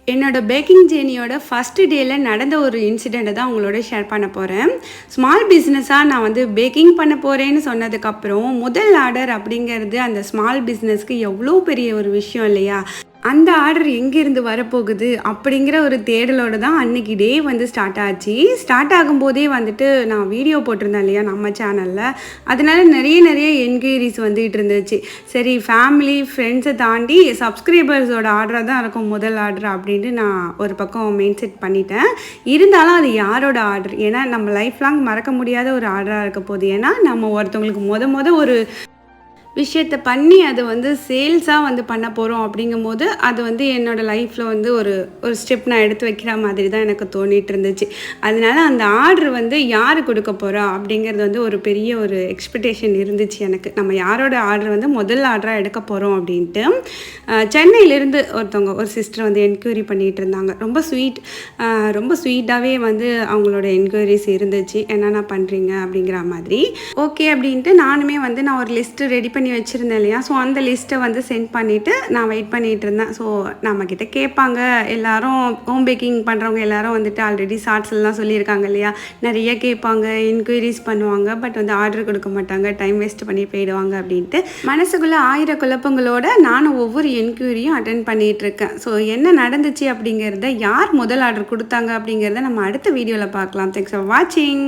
என்னோட packing ஜேர்னியோட first டேல நடந்த ஒரு இன்சிடெண்ட்டை தான் உங்களோட ஷேர் பண்ண போகிறேன். ஸ்மால் பிஸ்னஸாக நான் வந்து பேக்கிங் பண்ண போகிறேன்னு சொன்னதுக்கப்புறம் முதல் ஆர்டர் அப்படிங்கிறது அந்த ஸ்மால் பிஸ்னஸ்க்கு எவ்வளோ பெரிய ஒரு விஷயம் இல்லையா? அந்த ஆர்டர் எங்கேருந்து வரப்போகுது அப்படிங்கிற ஒரு தேடலோடு தான் அன்றைக்கி டே வந்து ஸ்டார்ட் ஆச்சு. ஸ்டார்ட் ஆகும்போதே வந்துட்டு நான் வீடியோ போட்டிருந்தேன் இல்லையா நம்ம சேனலில், அதனால நிறைய என்கொயரிஸ் வந்துகிட்டு இருந்துச்சு. சரி, ஃபேமிலி ஃப்ரெண்ட்ஸை தாண்டி சப்ஸ்கிரைபர்ஸோட ஆர்டராக தான் இருக்கும் முதல் ஆர்டர் அப்படின்ட்டு நான் ஒரு பக்கம் மெயின் செட் பண்ணிட்டேன். இருந்தாலும் அது யாரோட ஆர்டர், ஏன்னா நம்ம லைஃப் லாங் மறக்க முடியாத ஒரு ஆர்டராக இருக்க போகுது. ஏன்னா நம்ம ஒருத்தவங்களுக்கு மொத ஒரு விஷயத்த பண்ணி அது வந்து சேல்ஸாக வந்து பண்ண போகிறோம் அப்படிங்கும்போது அது வந்து என்னோடய லைஃப்பில் வந்து ஒரு ஸ்டெப் நான் எடுத்து வைக்கிற மாதிரி தான் எனக்கு தோணிகிட்டு இருந்துச்சு. அதனால அந்த ஆர்டர் வந்து யார் கொடுக்க போகிறா அப்படிங்கிறது வந்து ஒரு பெரிய ஒரு எக்ஸ்பெக்டேஷன் இருந்துச்சு எனக்கு. நம்ம யாரோட ஆர்டர் வந்து முதல் ஆர்டராக எடுக்க போகிறோம் அப்படின்ட்டு சென்னையிலேருந்து ஒரு சிஸ்டர் வந்து என்கொயரி பண்ணிகிட்டு இருந்தாங்க. ரொம்ப ஸ்வீட்டாகவே வந்து அவங்களோட என்கொயரிஸ் இருந்துச்சு. என்னென்ன பண்ணுறீங்க அப்படிங்கிற மாதிரி. ஓகே அப்படின்ட்டு நானுமே வந்து நான் ஒரு லிஸ்ட்டு ரெடி பண்ணி வச்சுருந்தேன் இல்லையா? ஸோ அந்த லிஸ்ட்டை வந்து சென்ட் பண்ணிவிட்டு நான் வெயிட் பண்ணிகிட்டு இருந்தேன். ஸோ நம்மக்கிட்ட கேட்பாங்க எல்லோரும், ஹோம் பேக்கிங் பண்ணுறவங்க எல்லோரும் வந்துட்டு ஆல்ரெடி ஷார்ட்ஸ்லாம் சொல்லியிருக்காங்க இல்லையா? நிறைய கேட்பாங்க, என்கொயரிஸ் பண்ணுவாங்க, பட் வந்து ஆர்டர் கொடுக்க மாட்டாங்க, டைம் வேஸ்ட் பண்ணி போயிடுவாங்க அப்படின்ட்டு மனசுக்குள்ளே 1000 குழப்பங்களோட நானும் ஒவ்வொரு என்கொயரியும் அட்டென்ட் பண்ணிகிட்ருக்கேன். ஸோ என்ன நடந்துச்சு அப்படிங்கிறத, யார் முதல் ஆர்டர் கொடுத்தாங்க அப்படிங்கிறத நம்ம அடுத்த வீடியோவில் பார்க்கலாம். தேங்க்ஸ் ஃபார் வாட்சிங்.